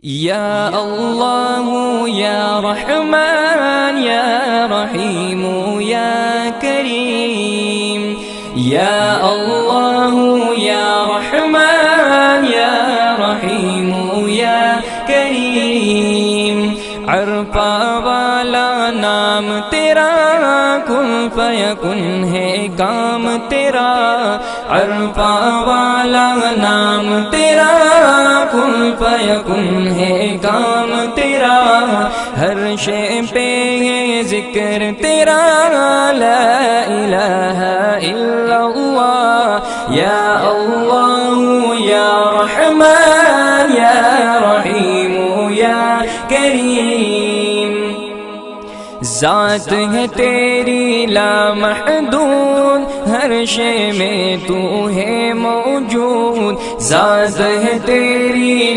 या अल्लाह या रहमान या रहीम या करीम। या अल्लाह या रहमान या रहीम या करीम। अरफा वाला नाम तेरा, कुन फयकुन है काम तेरा। अरफा वाला नाम तेरा, कुन फयकुन है काम तेरा। हर शे पे है जिक्र तेरा, ला इलाहा इल्लल्लाह। या अल्लाह या रहमान या रहीम या करीम। ज़ात है तेरी लामहदूद, हर शे में तू है मौजूद। ज़ात है तेरी